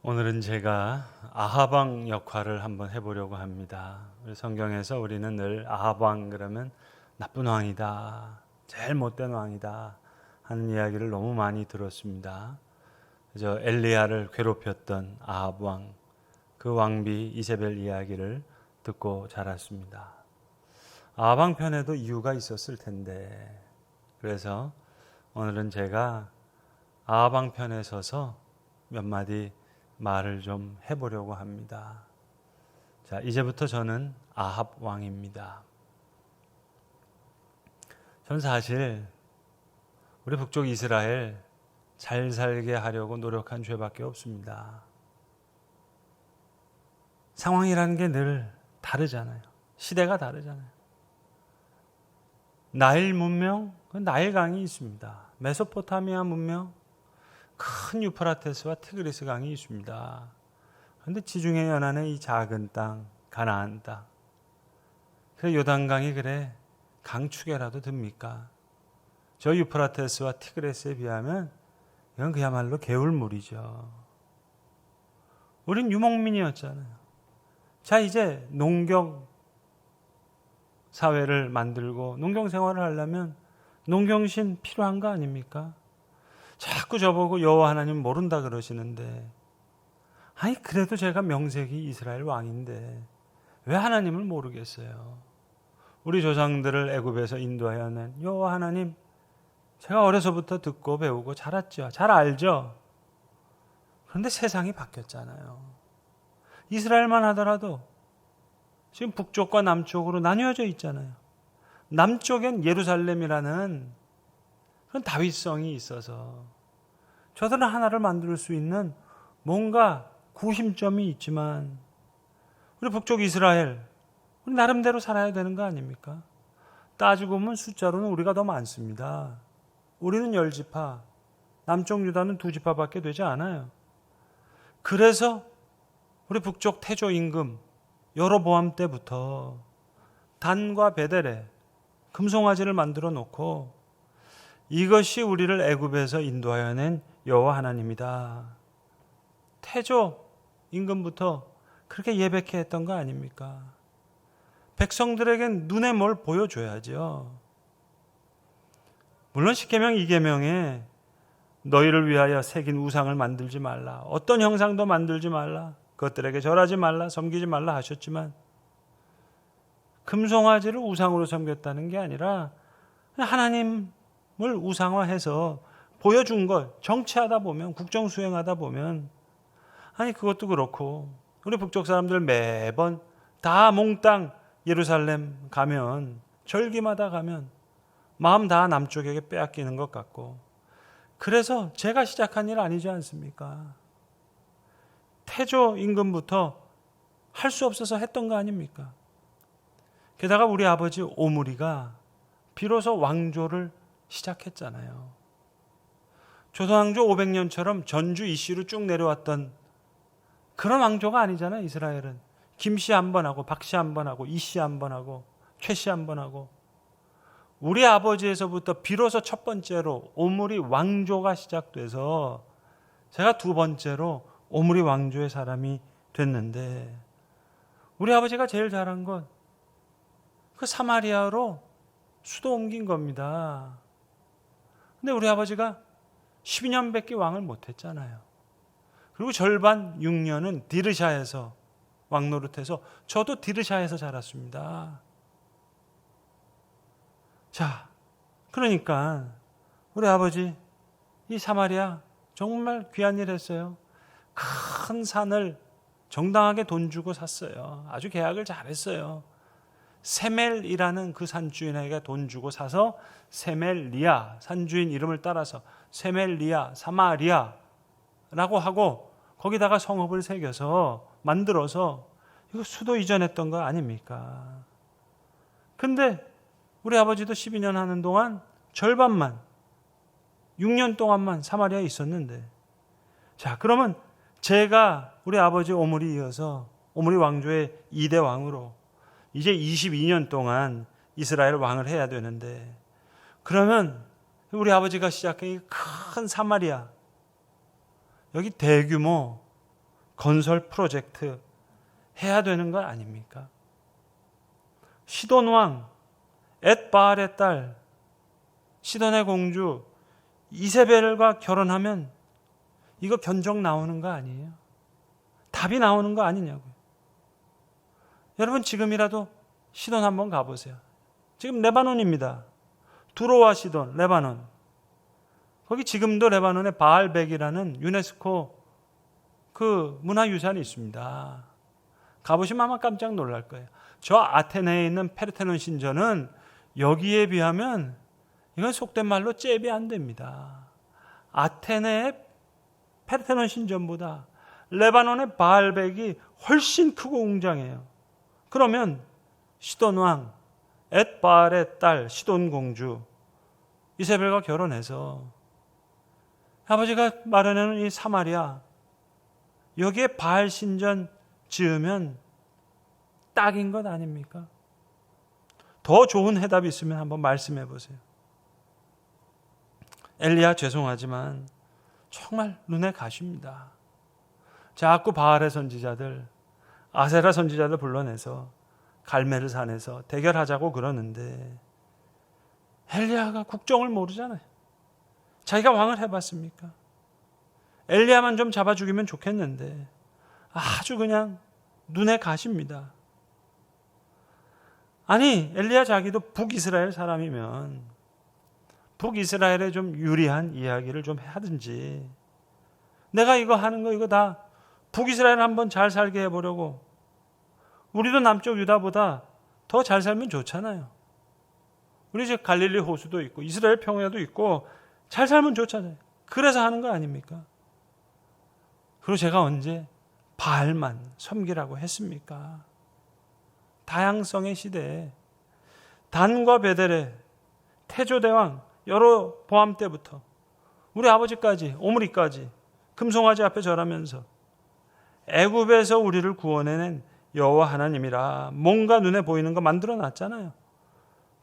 오늘은 제가 아합 왕 역할을 한번 해보려고 합니다. 우리 성경에서 우리는 늘 아합 왕 그러면 나쁜 왕이다, 제일 못된 왕이다 하는 이야기를 너무 많이 들었습니다. 그저 엘리야를 괴롭혔던 아합 왕, 그 왕비 이세벨 이야기를 듣고 자랐습니다. 아합 왕 편에도 이유가 있었을 텐데, 그래서 오늘은 제가 아합 왕 편에 서서 몇 마디 말을 좀 해보려고 합니다. 자, 이제부터 저는 아합 왕입니다. 전 사실 우리 북쪽 이스라엘 잘 살게 하려고 노력한 죄밖에 없습니다. 상황이라는 게 늘 다르잖아요. 시대가 다르잖아요. 나일 문명, 나일강이 있습니다. 메소포타미아 문명, 큰 유프라테스와 티그리스 강이 있습니다. 그런데 지중해 연안의 이 작은 땅, 가나안 땅, 그 요단강이 그래 강축에라도 듭니까? 저 유프라테스와 티그리스에 비하면 이건 그야말로 개울물이죠. 우린 유목민이었잖아요. 자, 이제 농경 사회를 만들고 농경 생활을 하려면 농경신 필요한 거 아닙니까? 자꾸 저보고 여호와 하나님 모른다 그러시는데, 아니 그래도 제가 명색이 이스라엘 왕인데 왜 하나님을 모르겠어요? 우리 조상들을 애굽에서 인도하여 낸 여호와 하나님, 제가 어려서부터 듣고 배우고 자랐죠. 잘 알죠. 그런데 세상이 바뀌었잖아요. 이스라엘만 하더라도 지금 북쪽과 남쪽으로 나뉘어져 있잖아요. 남쪽엔 예루살렘이라는 그런 다윗성이 있어서 저들은 하나를 만들 수 있는 뭔가 구심점이 있지만, 우리 북쪽 이스라엘, 우리 나름대로 살아야 되는 거 아닙니까? 따지고 보면 숫자로는 우리가 더 많습니다. 우리는 10지파, 남쪽 유다는 2지파밖에 되지 않아요. 그래서 우리 북쪽 태조 임금 여로보암 때부터 단과 베델에 금송아지를 만들어 놓고 이것이 우리를 애굽에서 인도하여 낸 여호와 하나님이다. 태조 임금부터 그렇게 예배케 했던 거 아닙니까? 백성들에겐 눈에 뭘 보여줘야죠. 물론 십계명 2계명에 너희를 위하여 새긴 우상을 만들지 말라, 어떤 형상도 만들지 말라, 그것들에게 절하지 말라, 섬기지 말라 하셨지만, 금송아지를 우상으로 섬겼다는 게 아니라 하나님을 우상화해서 보여준 걸 정치하다 보면, 국정 수행하다 보면, 아니 그것도 그렇고 우리 북쪽 사람들 매번 다 몽땅 예루살렘 가면, 절기마다 가면 마음 다 남쪽에게 빼앗기는 것 같고, 그래서 제가 시작한 일 아니지 않습니까? 태조 임금부터 할 수 없어서 했던 거 아닙니까? 게다가 우리 아버지 오므리가 비로소 왕조를 시작했잖아요. 조선왕조 500년처럼 전주 이씨로 쭉 내려왔던 그런 왕조가 아니잖아요. 이스라엘은 김씨 한 번 하고 박씨 한 번 하고 이씨 한 번 하고 최씨 한 번 하고, 우리 아버지에서부터 비로소 첫 번째로 오므리 왕조가 시작돼서 제가 두 번째로 오므리 왕조의 사람이 됐는데, 우리 아버지가 제일 잘한 건 그 사마리아로 수도 옮긴 겁니다. 근데 우리 아버지가 12년밖에 왕을 못했잖아요. 그리고 절반 6년은 디르샤에서 왕 노릇해서, 저도 디르샤에서 자랐습니다. 자, 그러니까 우리 아버지 이 사마리아 정말 귀한 일 했어요. 큰 산을 정당하게 돈 주고 샀어요. 아주 계약을 잘했어요. 세멜이라는 그 산주인에게 돈 주고 사서 세멜리아, 산주인 이름을 따라서 세멜리아, 사마리아라고 하고 거기다가 성읍을 새겨서 만들어서 이거 수도 이전했던 거 아닙니까? 근데 우리 아버지도 12년 하는 동안 절반만, 6년 동안만 사마리아에 있었는데, 자, 그러면 제가 우리 아버지 오므리 이어서 오므리 왕조의 2대 왕으로 이제 22년 동안 이스라엘 왕을 해야 되는데, 그러면 우리 아버지가 시작한 큰 사마리아, 여기 대규모 건설 프로젝트 해야 되는 거 아닙니까? 시돈 왕 엣바알의 딸 시돈의 공주 이세벨과 결혼하면 이거 견적 나오는 거 아니에요? 답이 나오는 거 아니냐고요. 여러분 지금이라도 시돈 한번 가보세요. 지금 레바논입니다. 두로와 시돈, 레바논. 거기 지금도 레바논에 바알백이라는 유네스코 그 문화유산이 있습니다. 가보시면 아마 깜짝 놀랄 거예요. 저 아테네에 있는 페르테논 신전은 여기에 비하면 이건 속된 말로 잽이 안 됩니다. 아테네의 페르테논 신전보다 레바논의 바알백이 훨씬 크고 웅장해요. 그러면 시돈 왕 엣바알의 딸 시돈 공주 이세벨과 결혼해서 아버지가 마련해놓은 이 사마리아 여기에 바알 신전 지으면 딱인 것 아닙니까? 더 좋은 해답이 있으면 한번 말씀해 보세요. 엘리야 죄송하지만 정말 눈에 가십니다. 자꾸 바알의 선지자들, 아세라 선지자들 불러내서 갈멜 산에서 대결하자고 그러는데 엘리야가 국정을 모르잖아요. 자기가 왕을 해봤습니까? 엘리야만 좀 잡아 죽이면 좋겠는데 아주 그냥 눈에 가십니다. 아니 엘리야 자기도 북이스라엘 사람이면 북이스라엘에 좀 유리한 이야기를 좀 하든지 내가 이거 하는 거 이거 다 북이스라엘 한번 잘 살게 해보려고 우리도 남쪽 유다보다 더 잘 살면 좋잖아요. 우리 이제 갈릴리 호수도 있고 이스라엘 평야도 있고 잘 살면 좋잖아요. 그래서 하는 거 아닙니까? 그리고 제가 언제 바알만 섬기라고 했습니까? 다양성의 시대에 단과 베델의 태조대왕 여로보암 때부터 우리 아버지까지 오므리까지 금송아지 앞에 절하면서 애굽에서 우리를 구원해낸 여호와 하나님이라 뭔가 눈에 보이는 거 만들어 놨잖아요.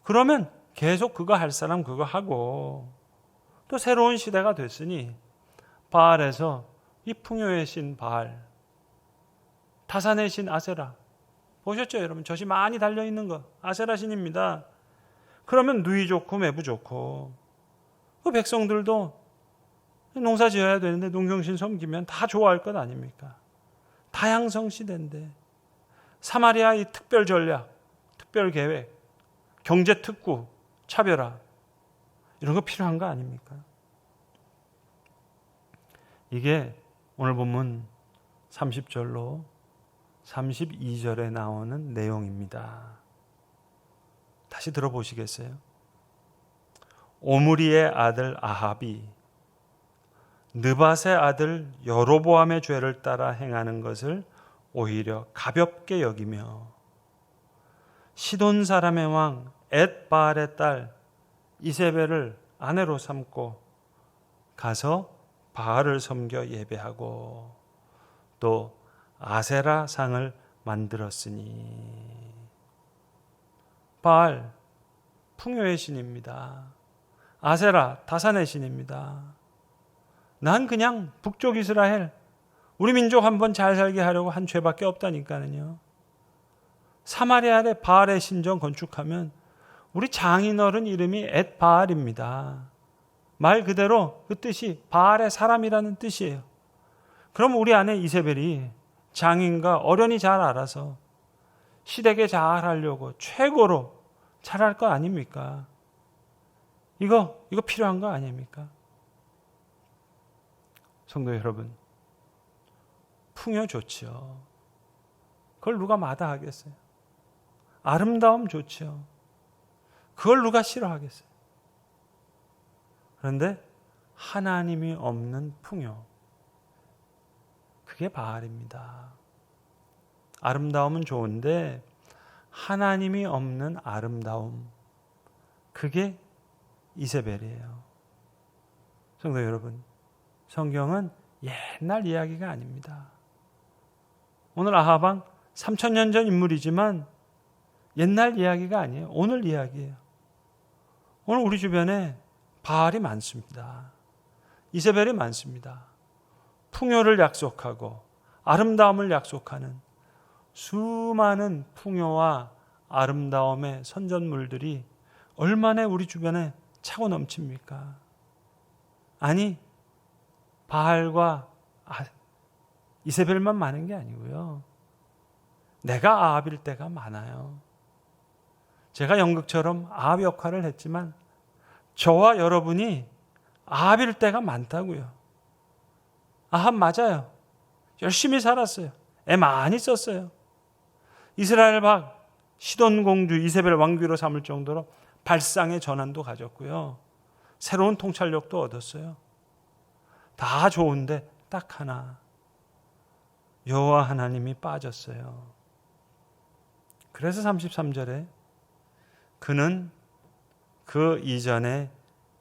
그러면 계속 그거 할 사람 그거 하고 또 새로운 시대가 됐으니 바알에서 이 풍요의 신 바알, 타산의 신 아세라 보셨죠 여러분? 젖이 많이 달려있는 거 아세라 신입니다. 그러면 누이 좋고 매부 좋고 그 백성들도 농사 지어야 되는데 농경신 섬기면 다 좋아할 것 아닙니까? 다양성 시대인데 사마리아의 특별 전략, 특별 계획, 경제 특구, 차별화 이런 거 필요한 거 아닙니까? 이게 오늘 본문 30절로 32절에 나오는 내용입니다. 다시 들어보시겠어요? 오므리의 아들 아합이 느밧의 아들 여로보암의 죄를 따라 행하는 것을 오히려 가볍게 여기며 시돈 사람의 왕 엣바알의 딸 이세벨을 아내로 삼고 가서 바알을 섬겨 예배하고 또 아세라 상을 만들었으니 바알 풍요의 신입니다. 아세라 다산의 신입니다. 난 그냥 북쪽 이스라엘 우리 민족 한번 잘 살게 하려고 한 죄밖에 없다니까요. 사마리아의 바알의 신전 건축하면 우리 장인어른 이름이 엣바알입니다. 말 그대로 그 뜻이 바알의 사람이라는 뜻이에요. 그럼 우리 아내 이세벨이 장인과 어련히 잘 알아서 시댁에 잘 하려고 최고로 잘할 거 아닙니까? 이거 필요한 거 아닙니까? 성도 여러분, 풍요 좋죠. 그걸 누가 마다하겠어요? 아름다움 좋죠. 그걸 누가 싫어하겠어요? 그런데 하나님이 없는 풍요, 그게 바알입니다. 아름다움은 좋은데 하나님이 없는 아름다움, 그게 이세벨이에요. 성도 여러분, 성경은 옛날 이야기가 아닙니다. 오늘 아합 3000년 전 인물이지만 옛날 이야기가 아니에요. 오늘 이야기예요. 오늘 우리 주변에 바알이 많습니다. 이세벨이 많습니다. 풍요를 약속하고 아름다움을 약속하는 수많은 풍요와 아름다움의 선전물들이 얼마나 우리 주변에 차고 넘칩니까? 아니, 바알과 이세벨만 많은 게 아니고요. 내가 아합일 때가 많아요. 제가 연극처럼 아합 역할을 했지만 저와 여러분이 아합일 때가 많다고요. 아합 맞아요. 열심히 살았어요. 애 많이 썼어요. 이스라엘 박 시돈 공주 이세벨 왕비로 삼을 정도로 발상의 전환도 가졌고요. 새로운 통찰력도 얻었어요. 다 좋은데 딱 하나, 여호와 하나님이 빠졌어요. 그래서 33절에 그는 그 이전에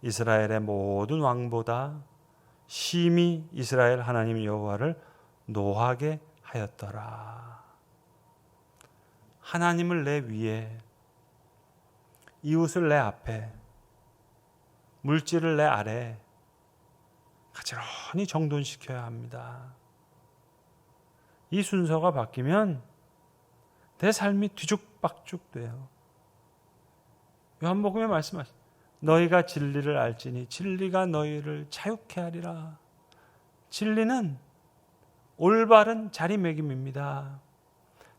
이스라엘의 모든 왕보다 심히 이스라엘 하나님 여호와를 노하게 하였더라. 하나님을 내 위에, 이웃을 내 앞에, 물질을 내 아래 가지런히 정돈시켜야 합니다. 이 순서가 바뀌면 내 삶이 뒤죽박죽 돼요. 요한복음에 말씀하신 너희가 진리를 알지니 진리가 너희를 자유케 하리라. 진리는 올바른 자리매김입니다.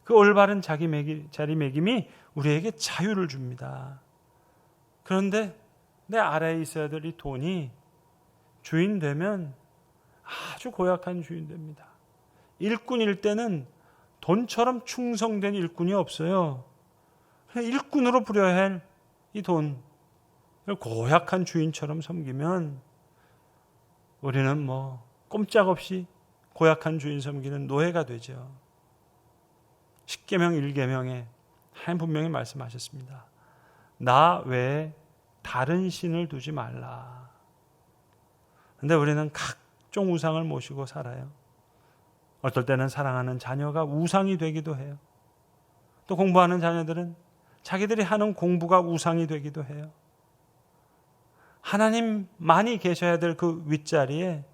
그 올바른 자리매김이 우리에게 자유를 줍니다. 그런데 내 아래에 있어야 될 이 돈이 주인 되면 아주 고약한 주인 됩니다. 일꾼일 때는 돈처럼 충성된 일꾼이 없어요. 일꾼으로 부려야 할 이 돈, 고약한 주인처럼 섬기면 우리는 꼼짝없이 고약한 주인 섬기는 노예가 되죠. 십계명 1계명에 하나님 분명히 말씀하셨습니다. 나 외에 다른 신을 두지 말라. 그런데 우리는 각종 우상을 모시고 살아요. 어떨 때는 사랑하는 자녀가 우상이 되기도 해요. 또 공부하는 자녀들은 자기들이 하는 공부가 우상이 되기도 해요. 하나님만이 계셔야 될 그 윗자리에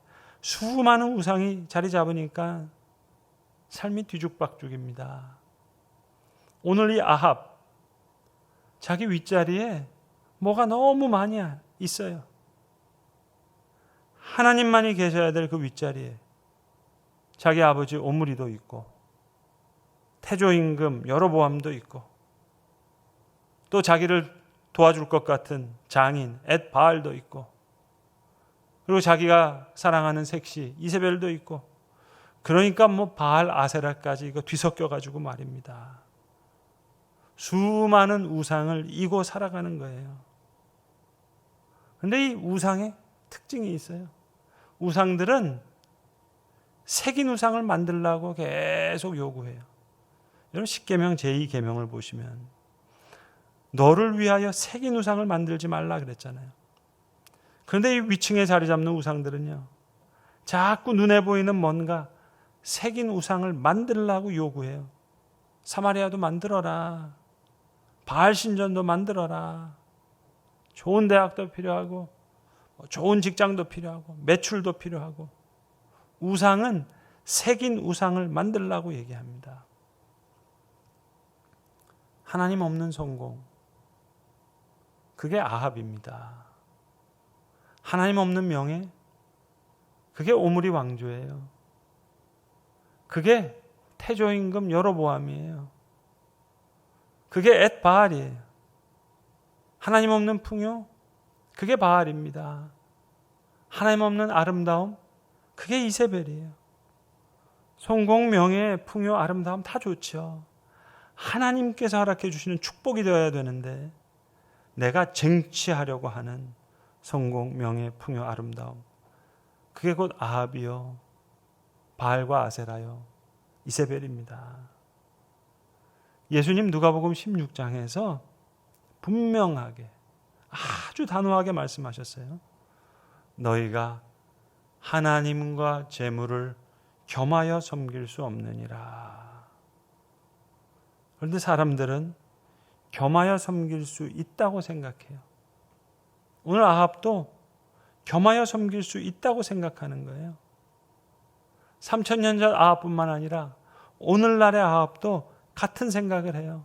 수많은 우상이 자리 잡으니까 삶이 뒤죽박죽입니다. 오늘 이 아합, 자기 윗자리에 뭐가 너무 많이 있어요. 하나님만이 계셔야 될 그 윗자리에 자기 아버지 오므리도 있고 태조임금 여로보암도 있고 또 자기를 도와줄 것 같은 장인 엣바알도 있고 그리고 자기가 사랑하는 색시 이세벨도 있고 그러니까 바알 아세라까지 이거 뒤섞여 가지고 말입니다. 수많은 우상을 이고 살아가는 거예요. 그런데 이 우상의 특징이 있어요. 우상들은 새긴 우상을 만들라고 계속 요구해요. 여러분 십계명 제2계명을 보시면 너를 위하여 새긴 우상을 만들지 말라 그랬잖아요. 그런데 이 위층에 자리 잡는 우상들은요, 자꾸 눈에 보이는 뭔가 새긴 우상을 만들라고 요구해요. 사마리아도 만들어라. 바알 신전도 만들어라. 좋은 대학도 필요하고 좋은 직장도 필요하고 매출도 필요하고 우상은 새긴 우상을 만들라고 얘기합니다. 하나님 없는 성공, 그게 아합입니다. 하나님 없는 명예, 그게 오므리 왕조예요. 그게 태조임금 여로보암이에요. 그게 엣바알이에요. 하나님 없는 풍요, 그게 바알입니다. 하나님 없는 아름다움, 그게 이세벨이에요. 성공, 명예, 풍요, 아름다움 다 좋죠. 하나님께서 허락해 주시는 축복이 되어야 되는데 내가 쟁취하려고 하는 성공, 명예, 풍요, 아름다움, 그게 곧 아합이요, 바알과 아세라요, 이세벨입니다. 예수님 누가복음 16장에서 분명하게 아주 단호하게 말씀하셨어요. 너희가 하나님과 재물을 겸하여 섬길 수 없느니라. 그런데 사람들은 겸하여 섬길 수 있다고 생각해요. 오늘 아합도 겸하여 섬길 수 있다고 생각하는 거예요. 3000년 전 아합뿐만 아니라 오늘날의 아합도 같은 생각을 해요.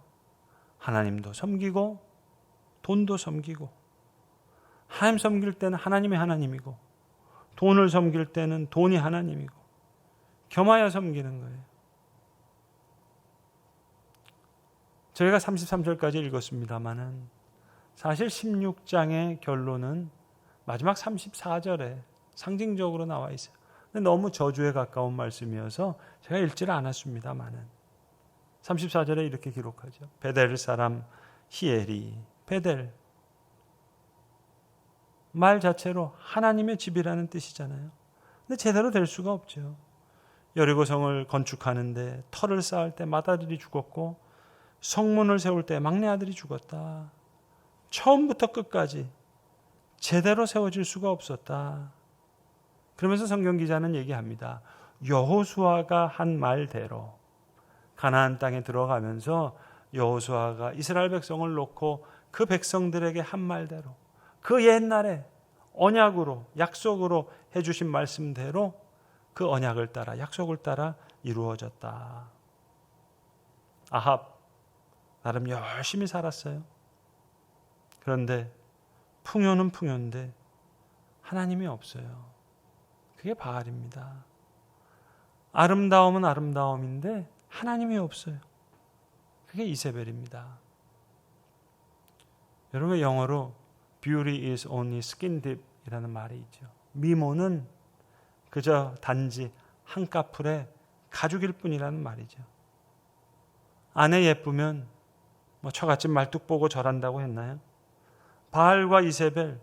하나님도 섬기고 돈도 섬기고, 하나님 섬길 때는 하나님이 하나님이고 돈을 섬길 때는 돈이 하나님이고 겸하여 섬기는 거예요. 저희가 33절까지 읽었습니다마는 사실 16장의 결론은 마지막 34절에 상징적으로 나와 있어요. 근데 너무 저주에 가까운 말씀이어서 제가 읽지를 않았습니다마는 34절에 이렇게 기록하죠. 베델 사람 히엘이, 베델 말 자체로 하나님의 집이라는 뜻이잖아요. 근데 제대로 될 수가 없죠. 여리고성을 건축하는데 터를 쌓을 때 맏아들이 죽었고 성문을 세울 때 막내 아들이 죽었다. 처음부터 끝까지 제대로 세워질 수가 없었다. 그러면서 성경 기자는 얘기합니다. 여호수아가 한 말대로 가나안 땅에 들어가면서 여호수아가 이스라엘 백성을 놓고 그 백성들에게 한 말대로 그 옛날에 언약으로 약속으로 해주신 말씀대로 그 언약을 따라 약속을 따라 이루어졌다. 아합 나름 열심히 살았어요. 그런데 풍요는 풍요인데 하나님이 없어요. 그게 바알입니다. 아름다움은 아름다움인데 하나님이 없어요. 그게 이세벨입니다. 여러분 영어로 Beauty is only skin deep 이라는 말이 있죠. 미모는 그저 단지 한꺼풀의 가죽일 뿐이라는 말이죠. 아내 예쁘면 뭐 처갓집 말뚝 보고 절한다고 했나요? 바알과 이세벨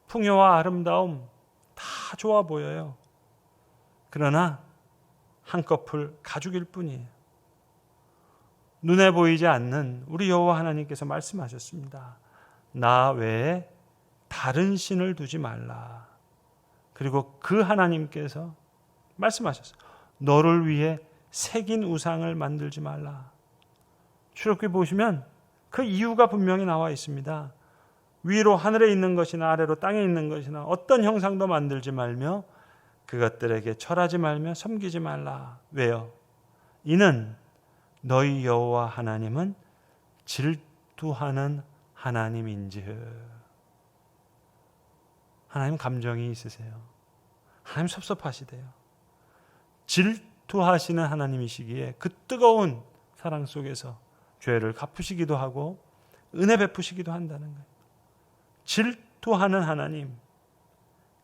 풍요와 아름다움 다 좋아 보여요. 그러나 한꺼풀 가죽일 뿐이에요. 눈에 보이지 않는 우리 여호와 하나님께서 말씀하셨습니다. 나 외에 다른 신을 두지 말라. 그리고 그 하나님께서 말씀하셨어요. 너를 위해 새긴 우상을 만들지 말라. 출애굽기 보시면 그 이유가 분명히 나와 있습니다. 위로 하늘에 있는 것이나 아래로 땅에 있는 것이나 어떤 형상도 만들지 말며 그것들에게 절하지 말며 섬기지 말라. 왜요? 이는 너희 여호와 하나님은 질투하는 하나님인즉. 하나님 감정이 있으세요. 하나님 섭섭하시대요. 질투하시는 하나님이시기에 그 뜨거운 사랑 속에서 죄를 갚으시기도 하고 은혜 베푸시기도 한다는 거예요. 질투하는 하나님.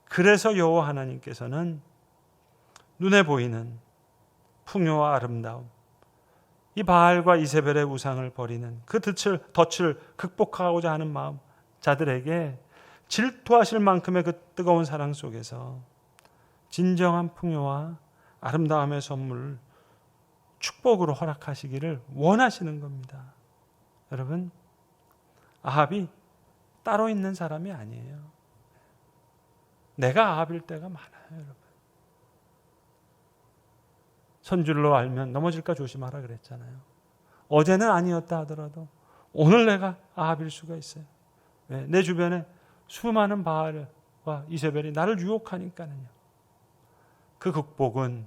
그래서 여호와 하나님께서는 눈에 보이는 풍요와 아름다움, 이 바알과 이세벨의 우상을 버리는 그 덫을 극복하고자 하는 마음 자들에게 질투하실 만큼의 그 뜨거운 사랑 속에서 진정한 풍요와 아름다움의 선물을 축복으로 허락하시기를 원하시는 겁니다. 여러분, 아합이 따로 있는 사람이 아니에요. 내가 아합일 때가 많아요, 여러분. 선줄로 알면 넘어질까 조심하라 그랬잖아요. 어제는 아니었다 하더라도 오늘 내가 아합일 수가 있어요. 왜? 내 주변에 수많은 바알과 이세벨이 나를 유혹하니까는요. 그 극복은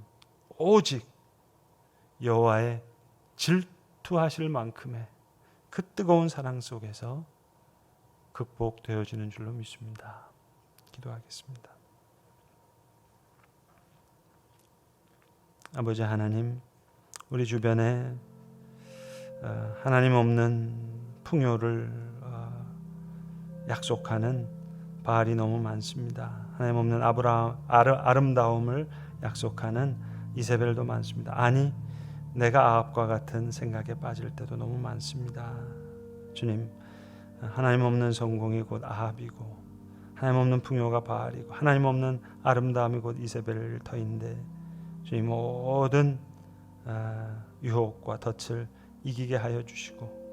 오직 여호와의 질투하실 만큼의 그 뜨거운 사랑 속에서 극복되어지는 줄로 믿습니다. 기도하겠습니다. 아버지 하나님, 우리 주변에 하나님 없는 풍요를 약속하는 바알이 너무 많습니다. 하나님 없는 아름다움을 약속하는 이세벨도 많습니다. 아니, 내가 아합과 같은 생각에 빠질 때도 너무 많습니다. 주님, 하나님 없는 성공이 곧 아합이고 하나님 없는 풍요가 바알이고 하나님 없는 아름다움이 곧 이세벨 터인데 주님 모든 유혹과 덫을 이기게 하여 주시고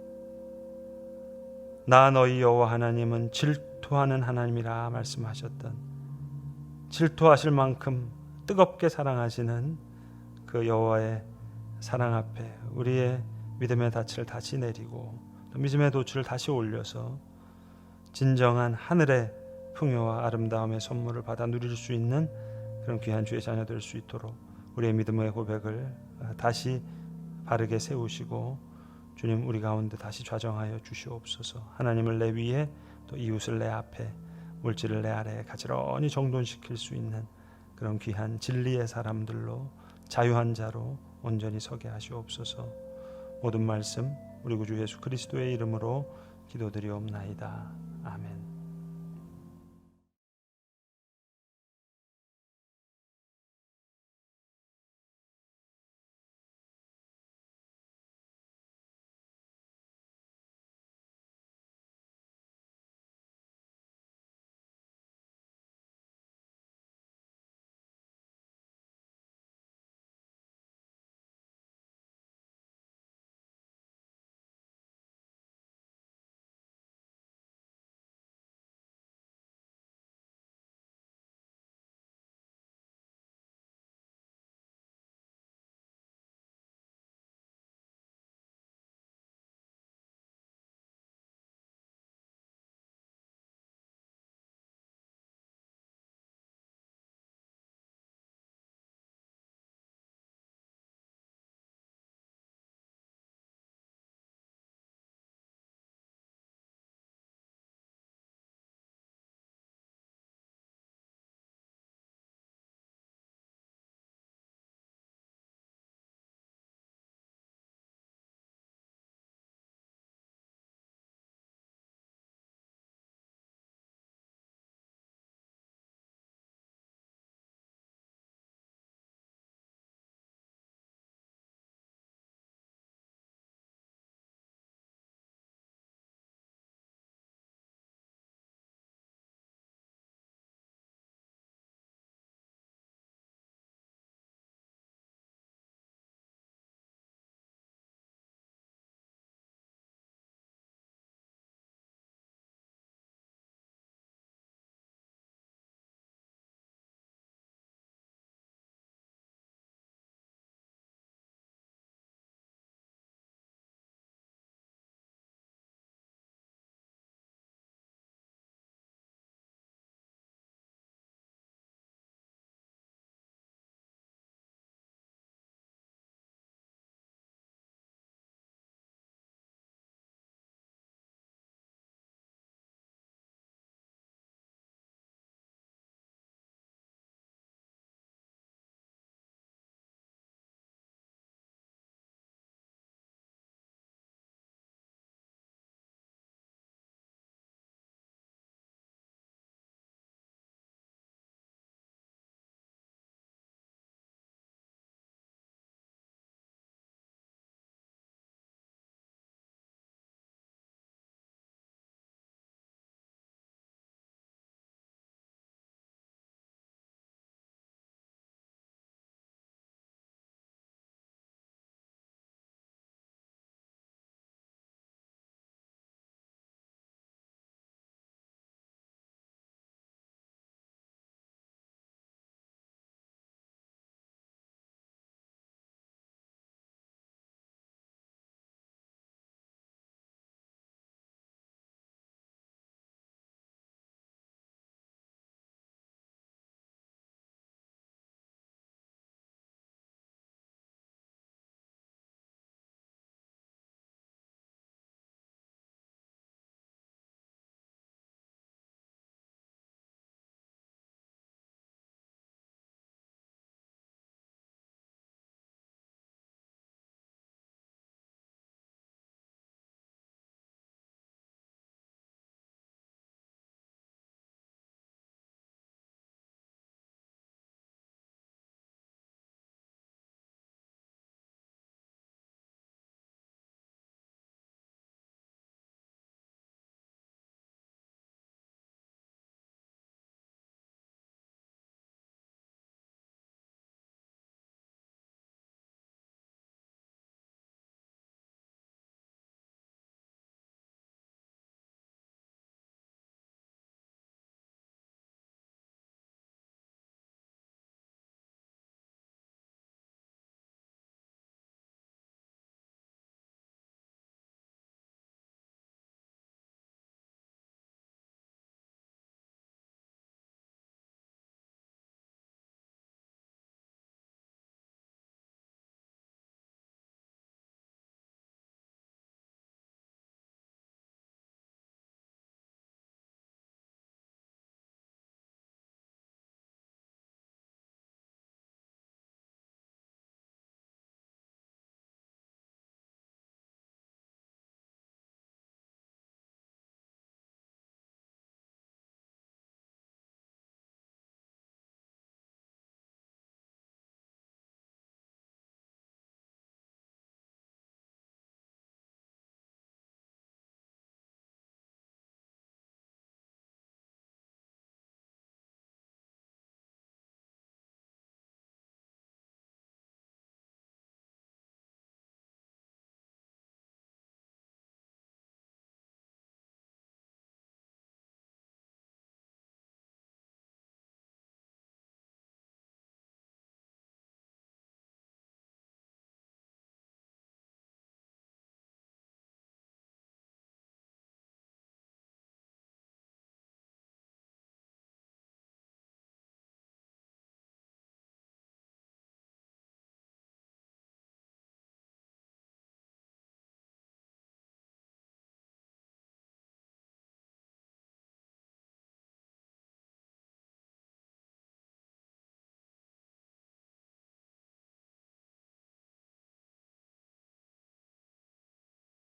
나 너희 여호와 하나님은 질투하는 하나님이라 말씀하셨던 질투하실 만큼 뜨겁게 사랑하시는 그 여호와의 사랑 앞에 우리의 믿음의 닻을 다시 내리고 또 믿음의 돛을 다시 올려서 진정한 하늘의 풍요와 아름다움의 선물을 받아 누릴 수 있는 그런 귀한 주의 자녀 될 수 있도록 우리의 믿음의 고백을 다시 바르게 세우시고 주님 우리 가운데 다시 좌정하여 주시옵소서. 하나님을 내 위에 또 이웃을 내 앞에 물질을 내 아래에 가지런히 정돈시킬 수 있는 그런 귀한 진리의 사람들로 자유한 자로 온전히 서게 하시옵소서. 모든 말씀 우리 구주 예수 그리스도의 이름으로 기도드리옵나이다. 아멘.